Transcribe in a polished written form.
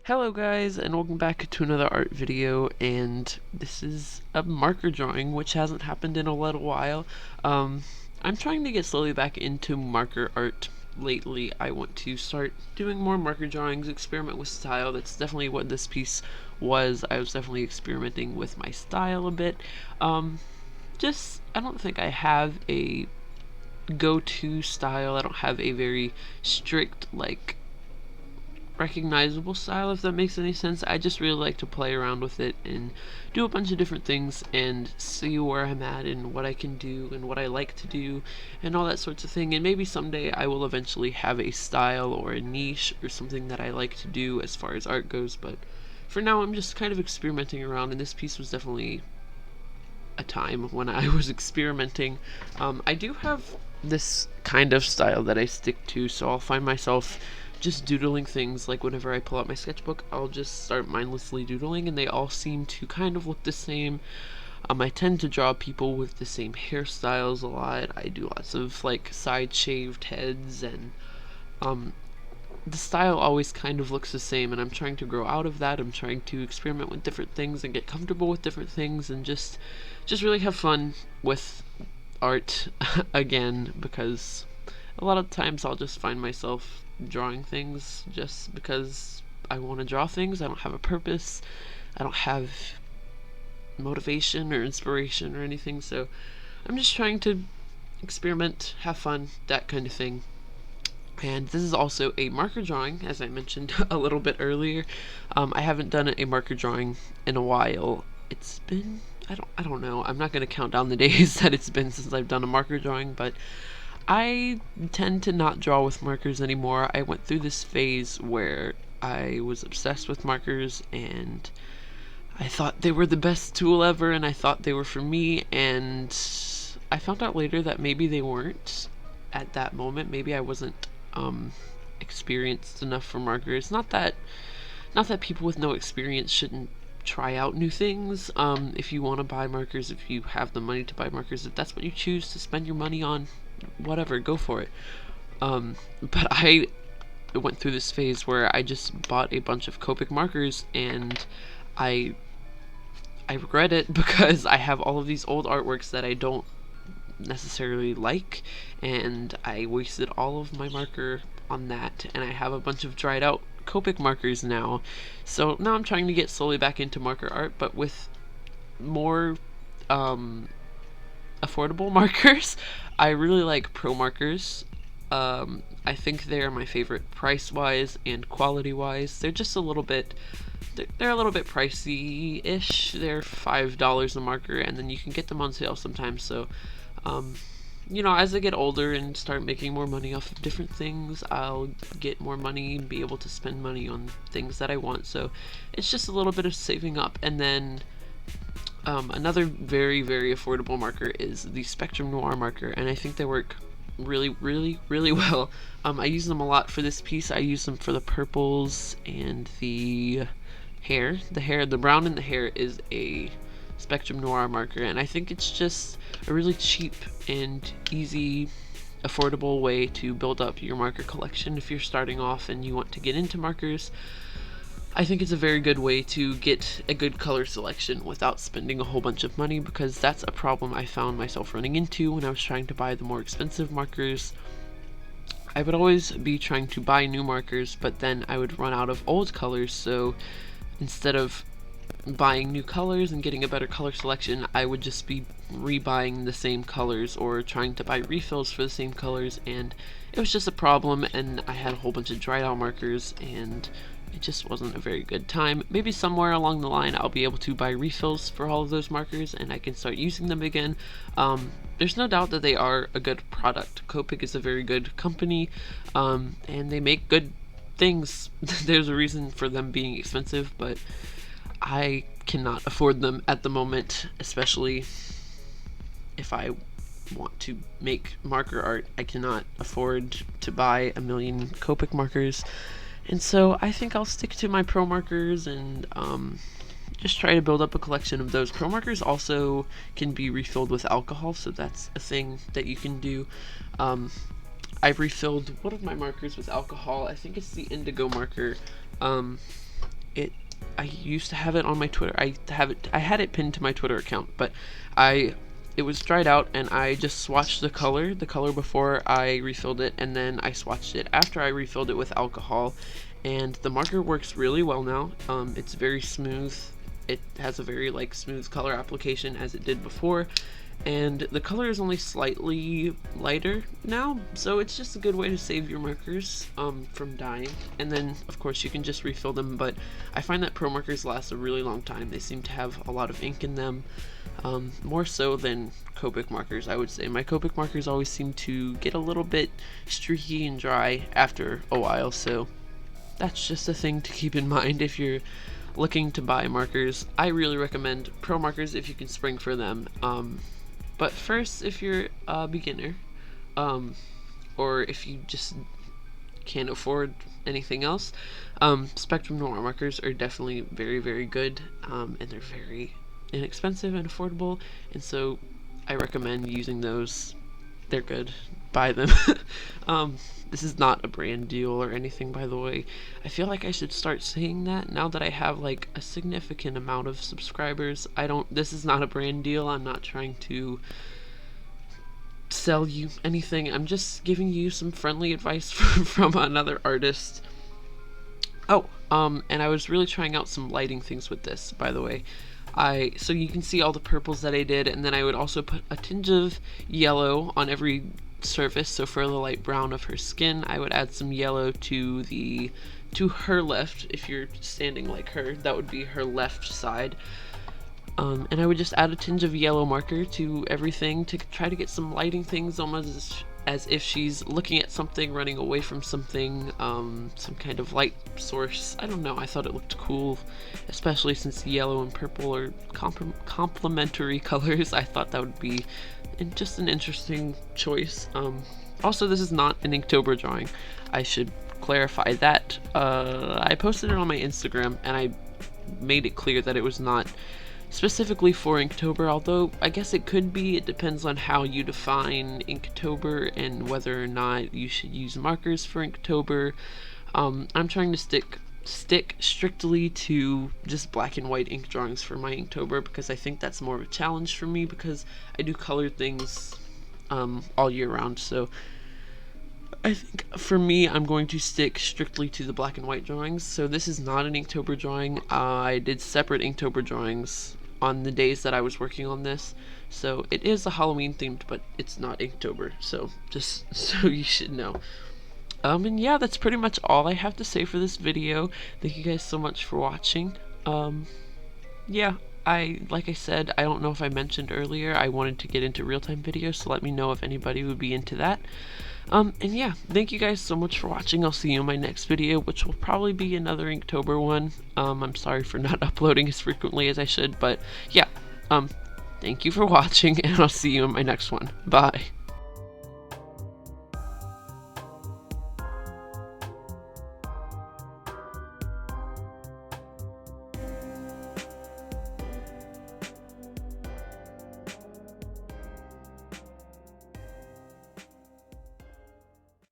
Hello guys, and welcome back to another art video, and this is a marker drawing, which hasn't happened in a little while. I'm trying to get slowly back into marker art lately. I want to start doing more marker drawings, experiment with style. That's definitely what this piece was. I was definitely experimenting with my style a bit. I don't think I have a go-to style. I don't have a very strict, recognizable style, if that makes any sense. I just really like to play around with it and do a bunch of different things and see where I'm at and what I can do and what I like to do and all that sorts of thing. And maybe someday I will eventually have a style or a niche or something that I like to do as far as art goes, but for now I'm just kind of experimenting around, and this piece was definitely a time when I was experimenting. I do have this kind of style that I stick to, so I'll find myself just doodling things. Like whenever I pull out my sketchbook, I'll just start mindlessly doodling, and they all seem to kind of look the same. I tend to draw people with the same hairstyles a lot. I do lots of like side shaved heads, and um, the style always kind of looks the same, and I'm trying to grow out of that. I'm trying to experiment with different things and get comfortable with different things and just really have fun with art again, because a lot of times I'll just find myself drawing things just because I want to draw things. I don't have a purpose. I don't have motivation or inspiration or anything, so I'm just trying to experiment, have fun, that kind of thing. And this is also a marker drawing, as I mentioned a little bit earlier. I haven't done a marker drawing in a while. It's been, I don't know. I'm not going to count down the days that it's been since I've done a marker drawing, but I tend to not draw with markers anymore. I went through this phase where I was obsessed with markers, and I thought they were the best tool ever, and I thought they were for me, and I found out later that maybe they weren't at that moment. Maybe I wasn't experienced enough for markers. Not that people with no experience shouldn't try out new things. If you want to buy markers, if you have the money to buy markers, if that's what you choose to spend your money on, whatever, go for it. But I went through this phase where I just bought a bunch of Copic markers, and I I regret it because I have all of these old artworks that I don't necessarily like, and I wasted all of my marker on that, and I have a bunch of dried out Copic markers now. So now I'm trying to get slowly back into marker art, but with more um, affordable markers. I really like Pro markers. I think they're my favorite price-wise and quality-wise. They're just a little bit they're a little bit pricey-ish. They're $5 a marker, and then you can get them on sale sometimes. So, um, as I get older and start making more money off of different things, I'll get more money and be able to spend money on things that I want. So it's just a little bit of saving up. And then another very, very affordable marker is the Spectrum Noir marker, and I think they work really, really, really well. I use them a lot for this piece. I use them for the purples and the hair. The brown in the hair is a Spectrum Noir marker, and I think it's just a really cheap and easy, affordable way to build up your marker collection if you're starting off and you want to get into markers. I think it's a very good way to get a good color selection without spending a whole bunch of money, because that's a problem I found myself running into when I was trying to buy the more expensive markers. I would always be trying to buy new markers, but then I would run out of old colors, so instead of buying new colors and getting a better color selection, I would just be rebuying the same colors or trying to buy refills for the same colors, and it was just a problem, and I had a whole bunch of dried out markers, and it just wasn't a very good time. Maybe somewhere along the line I'll be able to buy refills for all of those markers and I can start using them again. There's no doubt that they are a good product. Copic is a very good company, and they make good things. There's a reason for them being expensive, but I cannot afford them at the moment, especially if I want to make marker art. I cannot afford to buy a million Copic markers. And so I think I'll stick to my Pro markers and just try to build up a collection of those. Pro markers also can be refilled with alcohol, so that's a thing that you can do. I've refilled one of my markers with alcohol. I think it's the Indigo marker. I used to have it on my Twitter. I had it pinned to my Twitter account, but it was dried out, and I just swatched the color before I refilled it, and then I swatched it after I refilled it with alcohol, and the marker works really well now. It's very smooth. It has a very like smooth color application as it did before, and the color is only slightly lighter now, so it's just a good way to save your markers from dying. And then of course you can just refill them, but I find that pro markers last a really long time. They seem to have a lot of ink in them, more so than Copic markers, I would say. My Copic markers always seem to get a little bit streaky and dry after a while, so that's just a thing to keep in mind if you're looking to buy markers. I really recommend pro markers if you can spring for them. But first, if you're a beginner, or if you just can't afford anything else, Spectrum Noir markers are definitely very, very good, and they're very inexpensive and affordable, and so I recommend using those. They're good. Buy them. This is not a brand deal or anything, by the way. I feel like I should start saying that now that I have like a significant amount of subscribers. This is not a brand deal. I'm not trying to sell you anything. I'm just giving you some friendly advice from another artist. Oh, and I was really trying out some lighting things with this, by the way. So you can see all the purples that I did, and then I would also put a tinge of yellow on every surface. So for the light brown of her skin, I would add some yellow to her left. If you're standing like her, that would be her left side. And I would just add a tinge of yellow marker to everything to try to get some lighting things, almost as if she's looking at something, running away from something, some kind of light source. I don't know, I thought it looked cool, especially since yellow and purple are complementary colors. I thought that would be just an interesting choice. Also, this is not an Inktober drawing. I should clarify that. I posted it on my Instagram, and I made it clear that it was not specifically for Inktober, although I guess it could be. It depends on how you define Inktober and whether or not you should use markers for Inktober. I'm trying to stick strictly to just black and white ink drawings for my Inktober, because I think that's more of a challenge for me, because I do colored things all year round. So I think for me, I'm going to stick strictly to the black and white drawings. So this is not an Inktober drawing. I did separate Inktober drawings on the days that I was working on this. So it is a Halloween themed, but it's not Inktober. So just so you should know. And yeah, that's pretty much all I have to say for this video. Thank you guys so much for watching. Yeah, like I said, I don't know if I mentioned earlier, I wanted to get into real-time videos, so let me know if anybody would be into that. And yeah, thank you guys so much for watching. I'll see you in my next video, which will probably be another Inktober one. I'm sorry for not uploading as frequently as I should, but yeah, thank you for watching, and I'll see you in my next one. Bye.